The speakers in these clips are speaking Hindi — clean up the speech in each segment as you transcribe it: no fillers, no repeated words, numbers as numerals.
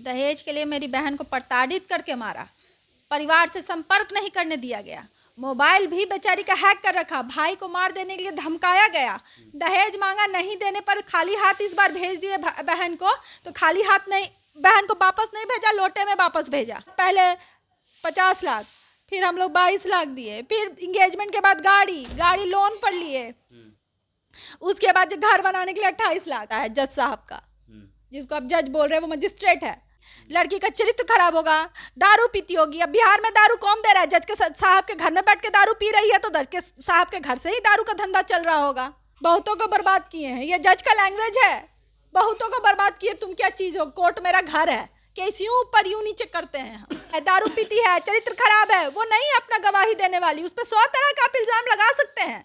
दहेज के लिए मेरी बहन को प्रताड़ित करके मारा, परिवार से संपर्क नहीं करने दिया गया, मोबाइल भी बेचारी का हैक कर रखा, भाई को मार देने के लिए धमकाया गया, दहेज मांगा, नहीं देने पर खाली हाथ इस बार भेज दिए बहन को, तो खाली हाथ नहीं, बहन को वापस नहीं भेजा, लोटे में वापस भेजा। पहले 50 लाख, फिर हम लोग 22 लाख दिए, फिर इंगेजमेंट के बाद गाड़ी लोन पर लिए, उसके बाद जो घर बनाने के लिए 28 लाख है जज साहब का, जिसको आप जज बोल रहे हैं वो मजिस्ट्रेट है। लड़की का चरित्र खराब होगा, दारू पीती होगी। अब बिहार में दारू कौन दे रहा है? जज के साहब के घर में बैठ के दारू पी रही है, तो जज के साहब के घर से ही दारू का धंधा चल रहा होगा। बहुतों को बर्बाद किए हैं, ये जज का लैंग्वेज है। बहुतों को बर्बाद किए, तुम क्या चीज हो? कोर्ट मेरा घर है, केस यूं ऊपर यूं नीचे करते हैं। दारू पीती है, चरित्र खराब है, वो नहीं अपना गवाही देने वाली, उस पर 100 तरह का आप इल्जाम लगा सकते हैं।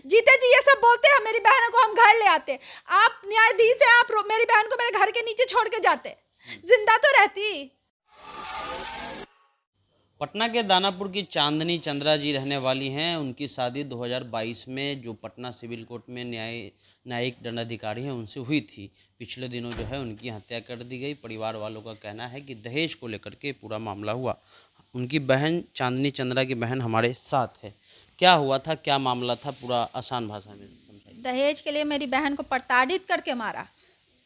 जीते जी ये सब बोलते हैं, मेरी बहन को हम घर ले आते, आप न्यायाधीश है, आप मेरी बहन को मेरे घर के नीचे छोड़ के जाते, जिंदा तो रहती। पटना के दानापुर की चांदनी चंद्रा जी रहने वाली हैं। उनकी शादी 2022 में जो पटना सिविल कोर्ट में न्यायिक दंडाधिकारी हैं उनसे हुई थी। पिछले दिनों जो है उनकी हत्या कर दी गई। परिवार वालों का कहना है कि दहेज को लेकर के पूरा मामला हुआ। उनकी बहन चांदनी चंद्रा की बहन हमारे साथ है। क्या हुआ था, क्या मामला था, पूरा आसान भाषा में समझाइए। दहेज के लिए मेरी बहन को प्रताड़ित करके मारा,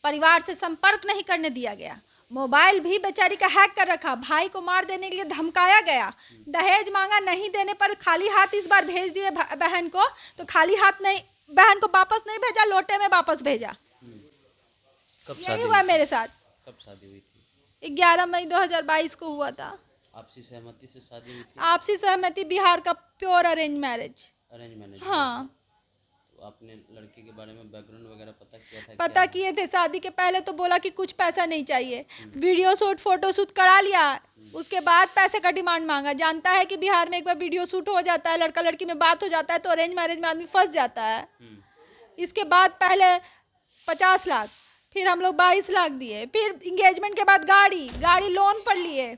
परिवार से संपर्क नहीं करने दिया गया, मोबाइल भी बेचारी का हैक कर रखा, भाई को मार देने के लिए धमकाया गया, दहेज मांगा, नहीं देने पर खाली हाथ इस बार भेज दिए बहन को, तो खाली हाथ नहीं, बहन को वापस नहीं भेजा, लोटे में वापस भेजा। कब यही हुआ मेरे साथ। कब शादी हुई थी? 11 मई 2022 को हुआ था। आपसी सहमति से शादी हुई थी? आपसी सहमति, बिहार का pure arrange marriage. Arrange marriage? हाँ। आपने लड़के के बारे में बैकग्राउंड वगैरह पता किया था? पता किए थे। शादी के पहले तो बोला कि कुछ पैसा नहीं चाहिए, वीडियो शूट फोटो शूट करा लिया, उसके बाद पैसे का डिमांड मांगा। जानता है कि बिहार में एक बार वीडियो शूट हो जाता है, लड़का लड़की में बात हो जाता है, तो अरेंज मैरिज में आदमी फंस जाता है। इसके बाद पहले 50 लाख, फिर हम लोग 22 लाख दिए, फिर इंगेजमेंट के बाद गाड़ी लोन पर लिए,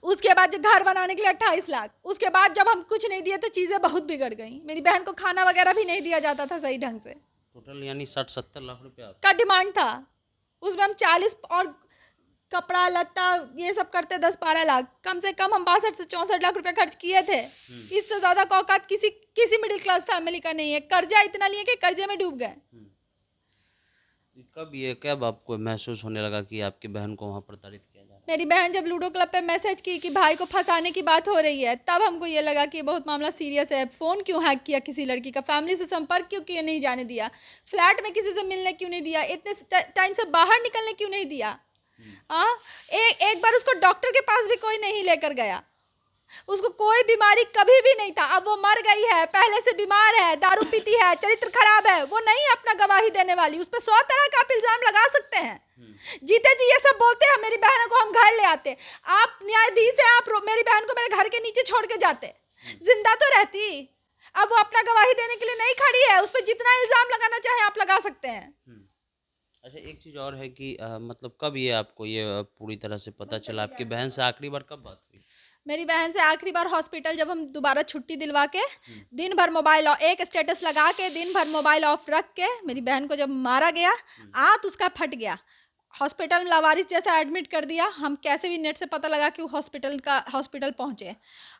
उसके बाद जो घर बनाने के लिए 28 लाख, उसके बाद जब हम कुछ नहीं दिए तो चीज़ें बहुत बिगड़ गई। मेरी बहन को खाना वगैरह भी नहीं दिया जाता था सही ढंग से। टोटल यानी 60-70 लाख रुपया का डिमांड था। उसमें हम 40 और कपड़ा लत्ता ये सब करते 10-12 लाख, कम से कम हम 62 से 64 लाख रुपए खर्च किए थे। इससे ज़्यादा का औकात किसी मिडिल क्लास फैमिली का नहीं है। कर्जा इतना लिए कि कर्जे में डूब गए। कब आपको महसूस होने लगा कि आपकी बहन को वहाँ प्रताड़ित किया जा रहा है? मेरी बहन जब लूडो क्लब पे मैसेज की कि भाई को फंसाने की बात हो रही है, तब हमको ये लगा कि बहुत मामला सीरियस है। फ़ोन क्यों हैक किया किसी लड़की का, फैमिली से संपर्क क्यों नहीं जाने दिया, फ्लैट में किसी से मिलने क्यों नहीं दिया, इतने टाइम से बाहर निकलने क्यों नहीं दिया। एक बार उसको डॉक्टर के पास भी कोई नहीं लेकर गया, उसको कोई बीमारी कभी भी नहीं था। अब वो मर गई है, पहले से बीमार है, दारू पीती है, चरित्र खराब है, वो नहीं अपना गवाही देने वाली, उस पर 100 तरह का आप इल्जाम लगा सकते हैं। जीते जी ये सब बोलते हैं, मेरी बहन को हम घर ले आते, आप न्यायाधीश है, आप मेरी बहन को मेरे घर के नीचे छोड़ के जाते, जिंदा तो रहती। अब वो अपना गवाही देने के लिए नहीं खड़ी है, उस पर जितना इल्जाम लगाना चाहे आप लगा सकते हैं। अच्छा, एक चीज़ और है कि मतलब कब ये आपको ये पूरी तरह से पता चला? आपकी बहन से आखिरी बार कब बात हुई? मेरी बहन से आखिरी बार हॉस्पिटल, जब हम दोबारा छुट्टी दिलवा के दिन भर मोबाइल एक स्टेटस लगा के दिन भर मोबाइल ऑफ रख के, मेरी बहन को जब मारा गया, आंत उसका फट गया, हॉस्पिटल में लावारिस जैसा एडमिट कर दिया। हम कैसे भी नेट से पता लगा कि वो हॉस्पिटल पहुंचे।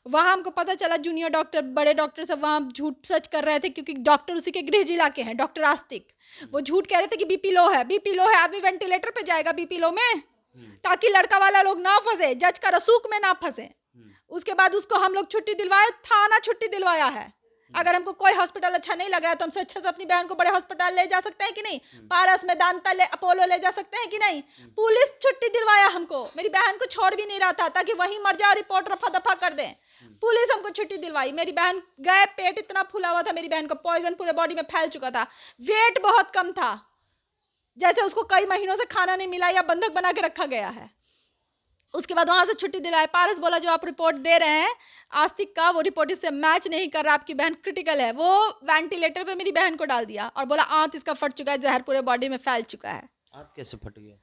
वहाँ हमको पता चला जूनियर डॉक्टर, बड़े डॉक्टर सब वहाँ झूठ सच कर रहे थे, क्योंकि डॉक्टर उसी के गृह जिला के हैं, डॉक्टर आस्तिक। वो झूठ कह रहे थे कि बीपी लो है, आदमी वेंटिलेटर पे जाएगा बीपी लो में, ताकि लड़का वाला लोग ना फंसे, जज का रसूख में ना फंसे। उसके बाद उसको हम लोग छुट्टी दिलवाए, थाना छुट्टी दिलवाया है। अगर हमको कोई हॉस्पिटल अच्छा नहीं लग रहा है तो हमसे अच्छा से अपनी बहन को बड़े हॉस्पिटल ले जा सकते हैं कि नहीं, पारस में दांता अपोलो ले जा सकते हैं कि नहीं। पुलिस छुट्टी दिलवाया हमको, मेरी बहन को छोड़ भी नहीं रहा था ताकि वहीं मर जाए, रिपोर्ट रफा दफा कर दें। पुलिस हमको छुट्टी दिलवाई। मेरी बहन गए, पेट इतना फूला हुआ था, मेरी बहन को पॉइजन पूरे बॉडी में फैल चुका था, वेट बहुत कम था, जैसे उसको कई महीनों से खाना नहीं मिला या बंधक बना के रखा गया है। उसके बाद वहाँ से छुट्टी दिलाए। पारस बोला जो आप रिपोर्ट दे रहे हैं आस्तिक का, वो रिपोर्ट इससे मैच नहीं कर रहा, आपकी बहन क्रिटिकल है। वो वेंटिलेटर पे मेरी बहन को डाल दिया और बोला आंत इसका फट चुका है, जहर पूरे बॉडी में फैल चुका है। आंत कैसे फट गया?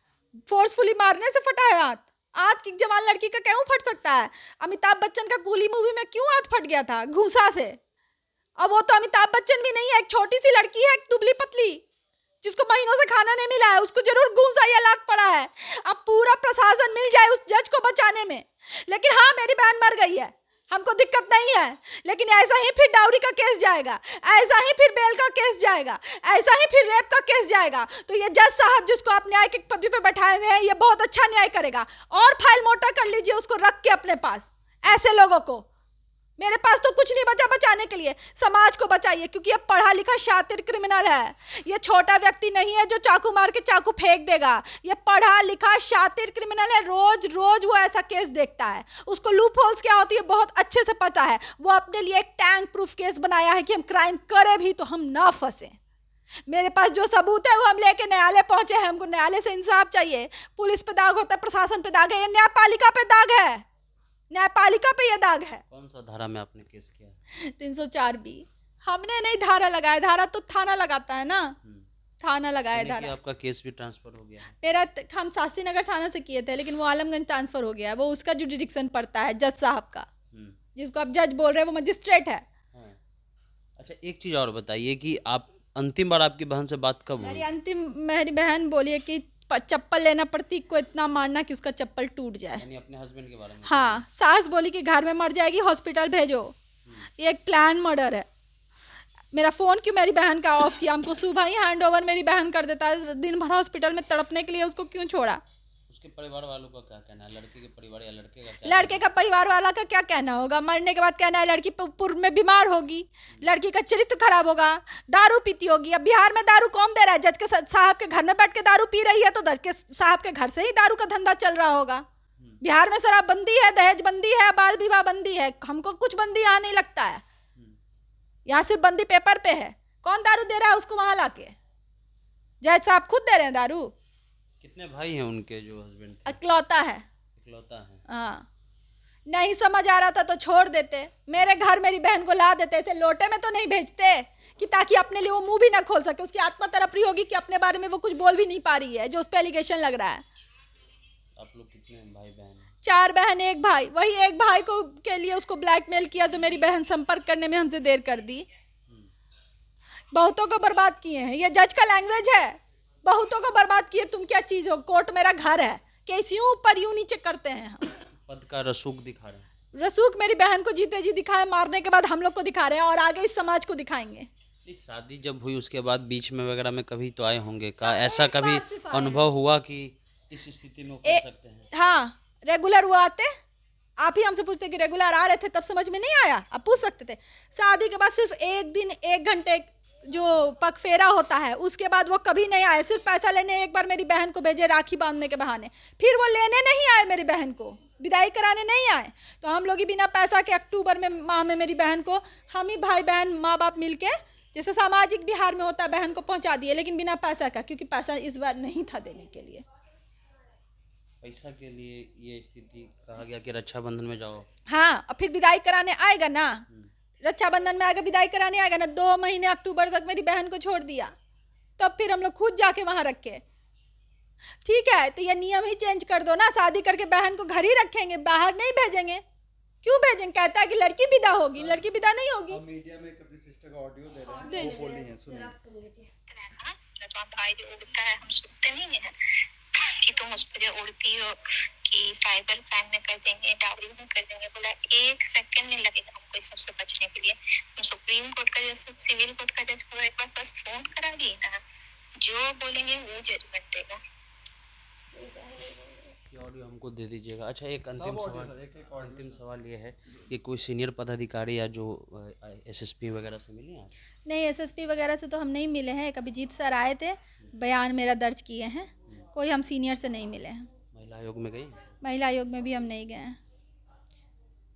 फोर्सफुली मारने से फटा है आंत। आंत की जवान लड़की का क्यों फट सकता है? अमिताभ बच्चन का कूली मूवी में क्यों आंत फट गया था? घूसा से। अब वो तो अमिताभ बच्चन भी नहीं है, एक छोटी सी लड़की है, एक दुबली पतली, जिसको महीनों से खाना नहीं मिला है उसको जरूर गुस्सा या लात पड़ा है। अब पूरा प्रशासन मिल जाए उस जज को बचाने में, लेकिन हाँ मेरी बहन मर गई है, हमको दिक्कत नहीं है, लेकिन ऐसा ही फिर डाउरी का केस जाएगा, ऐसा ही फिर बेल का केस जाएगा, ऐसा ही फिर रेप का केस जाएगा। तो ये जज साहब जिसको आप न्याय की पदवी पे बैठाए हुए हैं, ये बहुत अच्छा न्याय करेगा। और फाइल मोटा कर लीजिए उसको रख के अपने पास। ऐसे लोगों को मेरे पास तो कुछ नहीं बचा बचाने के लिए। समाज को बचाइए, क्योंकि ये पढ़ा लिखा शातिर क्रिमिनल है। ये छोटा व्यक्ति नहीं है जो चाकू मार के चाकू फेंक देगा। ये पढ़ा लिखा शातिर क्रिमिनल है। रोज रोज वो ऐसा केस देखता है, उसको लूप होल्स क्या होती है बहुत अच्छे से पता है। वो अपने लिए एक टैंक प्रूफ केस बनाया है कि हम क्राइम करें भी तो हम ना फंसे। मेरे पास जो सबूत है वो हम लेके न्यायालय पहुंचे हैं। हमको न्यायालय से इंसाफ चाहिए। पुलिस पे दाग होता है, प्रशासन पे दाग है, ये न्यायपालिका पे दाग है। न्यायपालिका पे ये दाग है। कौन सा धारा में आपने केस किया? 304B। हमने नहीं धारा लगाया, धारा तो थाना लगाता है ना, थाना लगाया सुने कि धारा। आपका केस भी ट्रांसफर हो गया है। मेरा हम शास्त्री नगर थाना से किए थे, लेकिन वो आलमगंज ट्रांसफर हो गया है। वो उसका जुडिक्शन पड़ता है जज साहब का। जिसको आप जज बोल रहे हैं वो मजिस्ट्रेट है। हाँ। अच्छा, एक चीज़ और बताइए कि आप अंतिम बार आपकी बहन से बात कब हुई? मेरी बहन बोली है कि चप्पल लेना प्रतीक को इतना मारना कि उसका चप्पल टूट जाए। यानी अपने हस्बैंड के बारे में? हाँ, सास बोली कि घर में मर जाएगी, हॉस्पिटल भेजो, ये एक प्लान मर्डर है। मेरा फ़ोन क्यों मेरी बहन का ऑफ किया? हमको सुबह ही हैंड ओवर मेरी बहन कर देता है, दिन भर हॉस्पिटल में तड़पने के लिए उसको क्यों छोड़ा? उसके परिवार वालों का क्या कहना है? लड़के के परिवार या लड़के का क्या? लड़के का परिवार वाला का क्या कहना होगा? मरने के बाद कहना है लड़की पूर्व में बीमार होगी, लड़की का चरित्र खराब होगा, दारू पीती होगी। अब बिहार में दारू कौन दे रहा है? जज के साहब के घर में बैठ के दारू पी रही है, तो जज के साहब के घर से ही दारू का धंधा चल रहा होगा। बिहार में शराब बंदी है, दहेज बंदी है, बाल विवाह बंदी है। हमको कुछ बंदी यहाँ नहीं लगता है। यहाँ सिर्फ बंदी पेपर पे है। कौन दारू दे रहा है उसको वहां लाके? जज साहब खुद दे रहे हैं दारू। कितने भाई हैं उनके जो हस्बैंड थे? इकलौता है। इकलौता है। हाँ, नहीं समझ आ रहा था तो छोड़ देते, मेरे घर मेरी बहन को ला देते। ऐसे लोटे में तो नहीं भेजते कि ताकि अपने लिए वो मुंह भी ना खोल सके। उसकी आत्मा तड़परी होगी कि अपने बारे में वो कुछ बोल भी नहीं पा रही है जो उस पर एलिगेशन लग रहा है। आप लोग कितने भाई बहन हैं? 4 बहन 1 भाई। वही एक भाई को के लिए उसको ब्लैकमेल किया तो मेरी बहन संपर्क करने में हमसे देर कर दी। बहुतों को बर्बाद किए हैं। ये जज का लैंग्वेज है, बहुतों को बर्बाद किए। तुम क्या चीज हो? कोर्ट मेरा घर है। केस यूं ऊपर यूं नीचे करते हैं हम। पद का रसूख दिखा रहे हैं। रसूख मेरी बहन को जीते जी दिखाए, मारने के बाद हम लोग को दिखा रहे हैं और आगे इस समाज को दिखाएंगे। शादी जब हुई उसके बाद बीच में वगैरह में कभी तो आए होंगे का? ऐसा कभी अनुभव हुआ कि इस स्थिति में वो कर सकते हैं? हाँ, रेगुलर वो आते। आप ही हमसे पूछते कि रेगुलर आ रहे थे तब समझ में नहीं आया? आप पूछ सकते थे। शादी के बाद सिर्फ एक दिन 1 घंटे जो पग फेरा होता है उसके बाद वो कभी नहीं आए। सिर्फ पैसा लेने एक बार मेरी बहन को भेजे राखी बांधने के बहाने, फिर वो लेने नहीं आए, मेरी बहन को विदाई कराने नहीं आए। तो हम लोग ही बिना पैसा के अक्टूबर में माह में मेरी बहन को हम ही भाई बहन माँ बाप मिलके जैसे सामाजिक बिहार में होता है बहन को पहुंचा दिए, लेकिन बिना पैसा का, क्योंकि पैसा इस बार नहीं था देने के लिए। पैसा के लिए ये स्थिति कहा गया कि रक्षाबंधन में जाओ। हाँ, और फिर विदाई कराने आएगा ना, रक्षाबंधन में आएगा, विदाई कराने आएगा ना। 2 महीने अक्टूबर तक मेरी बहन को छोड़ दिया, तब फिर हम लोग खुद जाके वहां रखे। ठीक है, तो ये नियम ही चेंज कर दो ना। शादी करके बहन को घर ही रखेंगे, बाहर नहीं भेजेंगे। क्यों भेजेंगे? कहता है कि लड़की विदा होगी, लड़की विदा नहीं होगी। मीडिया में कभी सिस्टर का ऑडियो दे रहे हैं, वो बोल रही हैं, सुनिए। भाई जो उड़ता है हम सुनते नहीं है कि तुम उस पर जो उड़ती हो कि साइबर क्राइम में कर देंगे, डाउरी में कर देंगे। बोला 1 सेकंड नहीं लगेगा हमको इस सबसे बचने के लिए। हम सुप्रीम कोर्ट का जैसे सिविल कोर्ट का जज को एक बार बस फोन करा दिए ना, जो बोलेंगे वो जजमेंट देगा। ऑडियो हमको दे दीजिएगा। अच्छा, एक अंतिम सवाल ये है कि कोई सीनियर पदाधिकारी या जो एसएसपी वगैरह से मिले आप? नहीं, एसएसपी वगैरह से तो हम नहीं मिले हैं। एक अभिजीत सर आए थे, बयान मेरा दर्ज किए हैं। कोई हम सीनियर से नहीं मिले हैं। महिला आयोग में गई? महिला आयोग में भी हम नहीं गए हैं।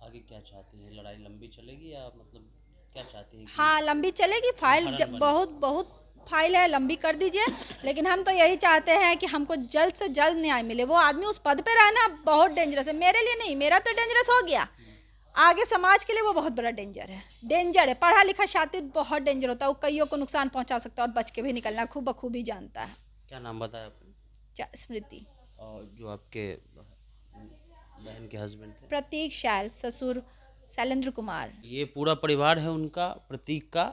आगे क्या चाहती हैं? लड़ाई लंबी चलेगी या मतलब क्या चाहती हैं? हाँ, लंबी चलेगी। फाइल बहुत फाइल है, लंबी कर दीजिए। लेकिन हम तो यही चाहते हैं कि हमको जल्द से जल्द न्याय मिले। वो आदमी उस पद पे रहना बहुत डेंजरस है। मेरे लिए नहीं, मेरा तो डेंजरस हो गया, आगे समाज के लिए वो बहुत बड़ा डेंजर है। पढ़ा लिखा शातिर बहुत डेंजर होता है। वो कईयों को नुकसान पहुंचा सकता है और बच के भी निकलना खूब बखूबी जानता है। क्या नाम बताया आपने? स्मृति। और जो आपके बहन के हस्बैंड थे? प्रतीक शैल, ससुर शैलेंद्र कुमार। ये पूरा परिवार है उनका, प्रतीक का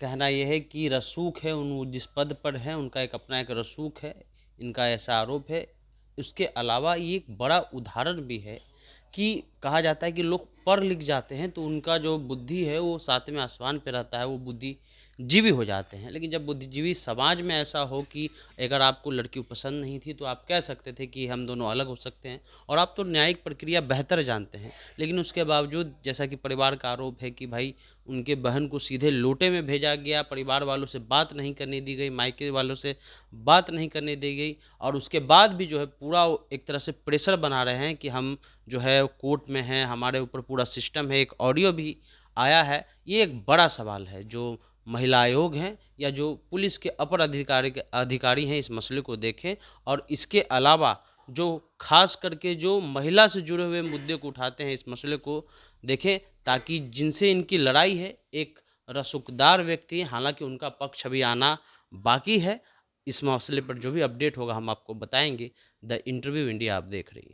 कहना यह है कि रसूख है, उन जिस पद पर हैं उनका एक अपना एक रसूख है, इनका ऐसा आरोप है। उसके अलावा ये एक बड़ा उदाहरण भी है कि कहा जाता है कि लोग पढ़ लिख जाते हैं तो उनका जो बुद्धि है वो सातवें आसमान पे रहता है, वो बुद्धिजीवी हो जाते हैं। लेकिन जब बुद्धिजीवी समाज में ऐसा हो कि अगर आपको लड़की पसंद नहीं थी तो आप कह सकते थे कि हम दोनों अलग हो सकते हैं, और आप तो न्यायिक प्रक्रिया बेहतर जानते हैं, लेकिन उसके बावजूद जैसा कि परिवार का आरोप है कि भाई उनके बहन को सीधे लोटे में भेजा गया, परिवार वालों से बात नहीं करने दी गई, मायके वालों से बात नहीं करने दी गई, और उसके बाद भी जो है पूरा एक तरह से प्रेशर बना रहे हैं कि हम जो है कोर्ट में हैं, हमारे ऊपर पूरा सिस्टम है। एक ऑडियो भी आया है। ये एक बड़ा सवाल है जो महिला आयोग हैं या जो पुलिस के अपर अधिकारी हैं इस मसले को देखें, और इसके अलावा जो खास करके जो महिला से जुड़े हुए मुद्दे को उठाते हैं इस मसले को देखें, ताकि जिनसे इनकी लड़ाई है एक रसूखदार व्यक्ति, हालांकि उनका पक्ष अभी आना बाकी है। इस मसले पर जो भी अपडेट होगा हम आपको बताएंगे। द इंटरव्यू इंडिया आप देख रही हैं।